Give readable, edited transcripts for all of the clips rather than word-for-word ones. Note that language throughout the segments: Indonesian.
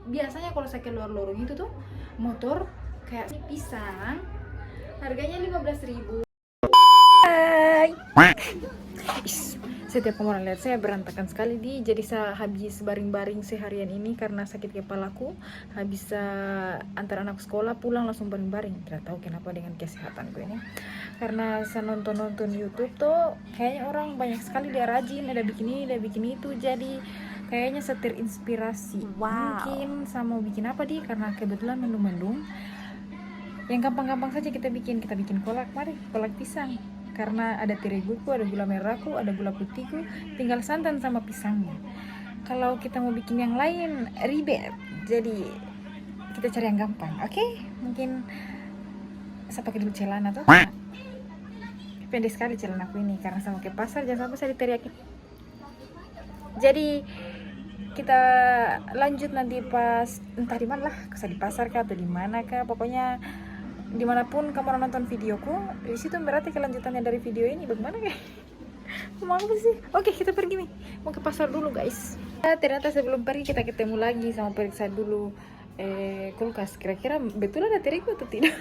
biasanya kalau saya keluar lorong itu tuh motor kayak ini pisang harganya 15.000. Setiap kamu lihat saya berantakan sekali jadi saya habis baring-baring seharian ini karena sakit kepalaku. Habis antar anak sekolah pulang langsung baring-baring. Tidak tahu kenapa dengan kesehatanku ini. Karena saya nonton YouTube tuh kayaknya orang banyak sekali dia rajin, ada bikin ini, ada bikin itu. Jadi kayaknya saya terinspirasi. Mungkin saya mau bikin apa karena kebetulan mendung-mendung. Yang gampang-gampang saja kita bikin kolak, mari kolak pisang. Karena ada teriguku, ada gula merahku, ada gula putihku, tinggal santan sama pisangnya. Kalau kita mau bikin yang lain ribet, jadi kita cari yang gampang, oke? Mungkin saya pakai dulu celana tuh. Pendek sekali celanaku ini karena saya mau ke pasar, jangan sampai saya diteriaki. Jadi kita lanjut nanti pas entah di mana lah, di pasar kah atau di mana kah, pokoknya dimanapun kamu nonton videoku, di situ berarti kelanjutannya dari video ini. Bagaimana mau apa sih? Oke, kita pergi nih, mau ke pasar dulu guys. Ternyata sebelum pergi kita ketemu lagi sama periksa dulu kulkas, kira-kira betul ada terigu atau tidak.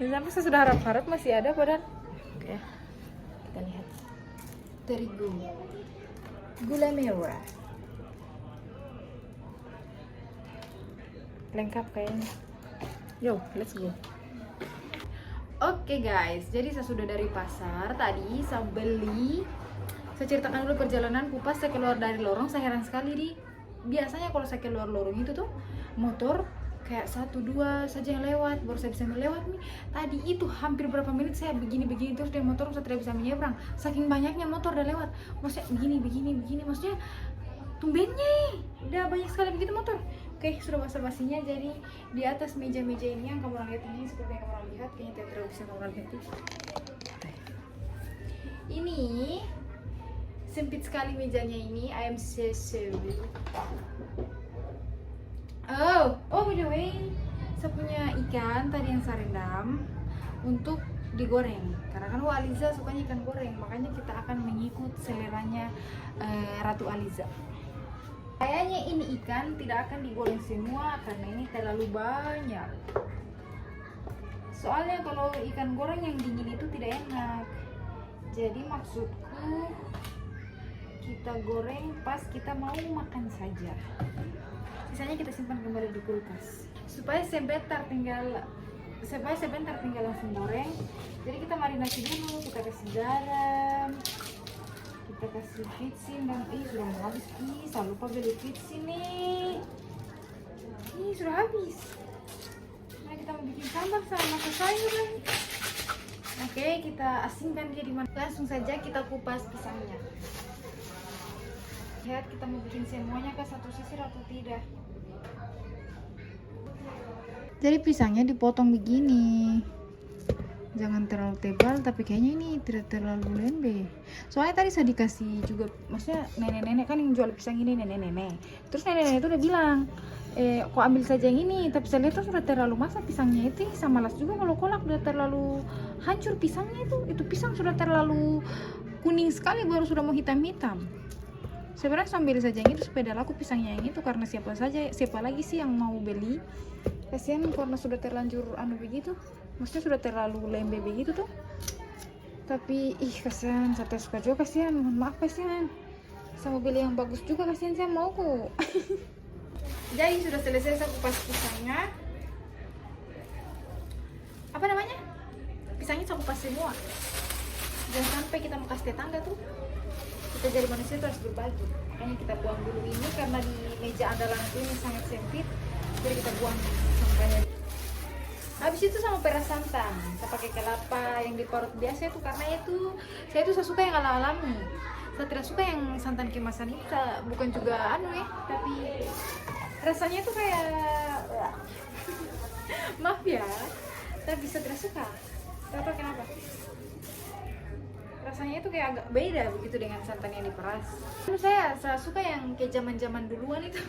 Dan sampai saya sudah harap-harap masih ada padahal. Oke, kita lihat terigu, gula merah, lengkap kayaknya. Yo, let's go. Oke guys, jadi saya sudah dari pasar. Tadi saya beli. Saya ceritakan dulu perjalananku. Pas saya keluar dari lorong, saya heran sekali biasanya kalau saya keluar lorong itu tuh motor kayak 1-2 saja yang lewat, baru saya bisa melewat nih. Tadi itu hampir berapa menit saya begini terus dari motor saya tidak bisa menyeberang. Saking banyaknya motor udah lewat. Maksudnya begini. Maksudnya tumbennya udah banyak sekali begitu motor. Oke, sudah basa-basinya. Jadi di atas meja-meja ini yang kamu lihat ini, seperti yang kamu lihat, kayaknya tidak terlalu bisa kamu lihat. Ini sempit sekali mejanya ini. I am so sorry. Oh by the way, saya punya ikan tadi yang saya rendam untuk digoreng. Karena kan Aliza sukanya ikan goreng, makanya kita akan mengikut seleranya Ratu Aliza. Kayaknya ini ikan tidak akan digoreng semua karena ini terlalu banyak. Soalnya kalau ikan goreng yang dingin itu tidak enak. Jadi maksudku kita goreng pas kita mau makan saja. Sisanya kita simpan kembali di kulkas. Supaya sebentar tinggal langsung goreng. Jadi kita marinasi dulu, kita kasih garam, kita kasih vitsin dan sudah mau habis. Saya lupa beli vitsin nih. Sudah habis. Nah, kita mau bikin sambal sama sayuran. Oke, kita asingkan dia di mana. Langsung saja kita kupas pisangnya. Lihat kita mau bikin semuanya ke satu sisir atau tidak. Jadi pisangnya dipotong begini. Jangan terlalu tebal, tapi kayaknya ini tidak terlalu lembek. Soalnya tadi saya dikasih juga, maksudnya nenek-nenek kan yang jual pisang ini, nenek-nenek. Terus nenek-nenek itu udah bilang, kok ambil saja yang ini. Tapi saya lihat tuh sudah terlalu masak pisangnya itu. Sama malas juga kalau kolak udah terlalu hancur pisangnya itu. Itu pisang sudah terlalu kuning sekali, baru sudah mau hitam-hitam. Sebenarnya sambil saja yang itu supaya laku pisangnya yang itu, karena siapa lagi sih yang mau beli. Kasihan karena sudah terlanjur begitu, maksudnya sudah terlalu lembek begitu tuh. Tapi kasihan, saya suka juga kasihan. Mohon maaf kasihan, saya mau beli yang bagus juga kasihan, saya mau kok. Jadi sudah selesai saya kupas pisangnya. Apa namanya? Pisangnya saya kupas semua. Jangan sampai kita mau kasih tetangga tuh. Kita jadi manusia itu harus berbagi. Makanya kita buang dulu ini karena di meja andalan ini sangat sempit. Jadi kita buang sampahnya. Habis itu sama peras santan. Saya pakai kelapa yang diparut biasa itu karena saya suka yang ala-alami. Saya tidak suka yang santan kemasan itu. Bukan juga tapi rasanya itu kayak maaf ya, tapi saya tidak suka. Tidak tahu kenapa. Rasanya itu kayak agak beda begitu dengan santan yang diperas. Saya suka yang kayak zaman-zaman duluan itu.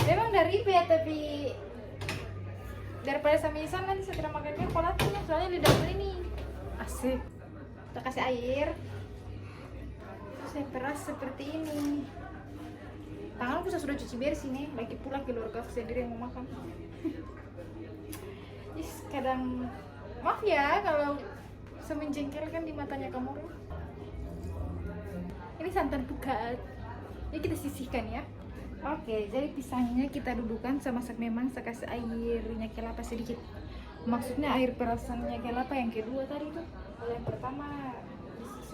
Memang dari ribet, tapi daripada sama instan nanti saya tidak makannya kolaknya, soalnya lidahku ini asik. Kita kasih air, terus saya peras seperti ini. Tanganku sudah cuci bersih nih, lagi pula keluarga aku sendiri yang mau makan. Kadang maaf ya kalau semenjengkelkan di matanya kamu. Ini santan pukat. Ini kita sisihkan ya. Oke, jadi pisangnya kita dudukan sama-sama, memang saya kasih airnya kelapa sedikit. Maksudnya air perasannya kelapa yang kedua tadi tuh. Kalau yang pertama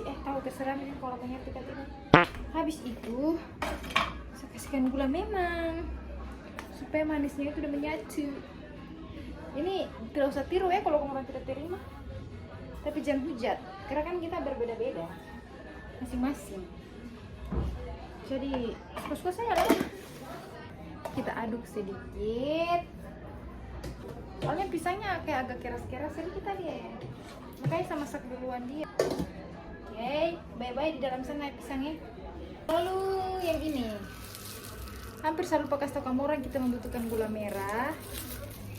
tahu terserah nih kalau pengen tidak. Habis itu saya kasihkan gula memang supaya manisnya itu udah menyatu. Ini tidak usah tiru ya kalau orang tidak terima. Tapi jangan hujat, karena kan kita berbeda-beda masing-masing. Jadi suka-suka saya lah. Kita aduk sedikit. Soalnya pisangnya kayak agak keras-keras sedikit tadi ya. Makanya saya masak duluan dia. Oke, bye-bye di dalam sana pisangnya. Lalu yang ini. Hampir selalu pakai stok kamu orang kita membutuhkan gula merah.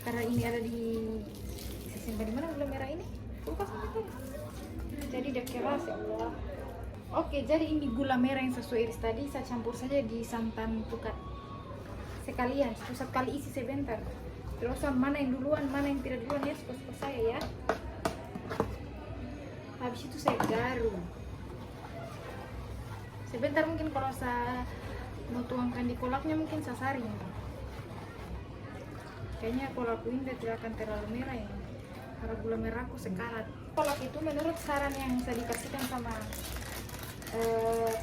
Karena ini ada di simpan di mana gula merah ini? Kulkas itu. Jadi udah keras ya Allah. Oke, jadi ini gula merah yang sesuai iris tadi saya campur saja di santan pukat. Sekalian, satu kali isi sebentar. Terus mana yang duluan, mana yang tidak duluan ya, suka-suka saya ya. Habis itu saya garum. Sebentar, mungkin kalau saya mau tuangkan di kolaknya mungkin saya saring. Kayaknya kalau aku ini tidak akan terlalu merah ya. Karena gula merah aku sekarat. Kolak itu menurut saran yang saya dikasihkan sama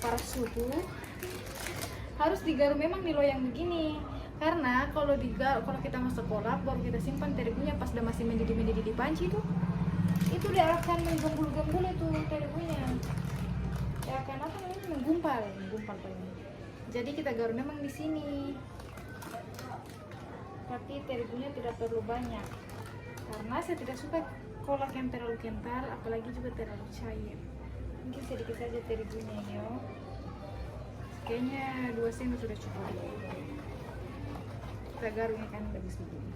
para suhu harus digarum memang di loyang begini, karena kalau kita masuk kolak baru kita simpan terigunya pas udah masih mendidih di panci itu dia akan menggembul-gembul itu terigunya, dia akan apa namanya menggumpal paling. Jadi kita garum memang di sini, tapi terigunya tidak terlalu banyak karena saya tidak suka kolak yang terlalu kental, apalagi juga terlalu cair. Mungkin sedikit saja terigunya ya. Kayaknya 2 sendok sudah cukup. Kita garung kan habis begini.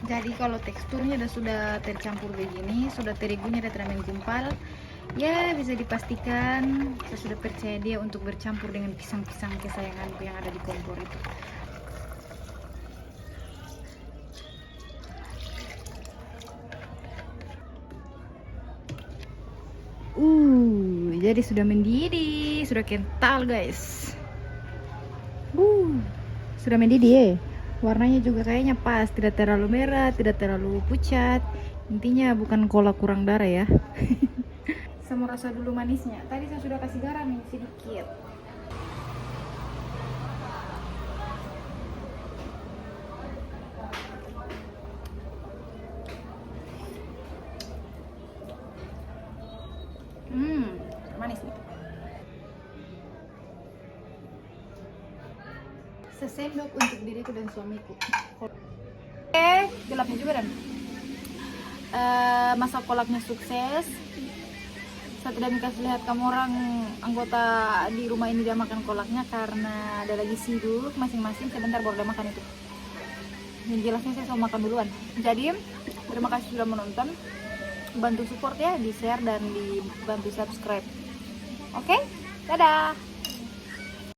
Jadi kalau teksturnya sudah tercampur begini, sudah terigunya sudah menggumpal, ya bisa dipastikan saya sudah percaya dia untuk bercampur dengan pisang-pisang kesayanganku yang ada di kompor itu. Jadi sudah mendidih, sudah kental guys. Sudah mendidih ya. Warnanya juga kayaknya pas, tidak terlalu merah, tidak terlalu pucat. Intinya bukan kolak kurang darah ya. Saya mau rasa dulu manisnya. Tadi saya sudah kasih garam ini sedikit. Manis nih. Sesendok untuk diriku dan suamiku. Gelapnya juga dan masak kolaknya sukses. Saya tidak dikasih lihat kamu orang anggota di rumah ini dia makan kolaknya karena ada lagi sibuk masing-masing. Sebentar baru dia makan itu. Yang jelasnya saya mau makan duluan. Jadi terima kasih sudah menonton. Bantu support ya, di share dan dibantu subscribe. Oke, dadah.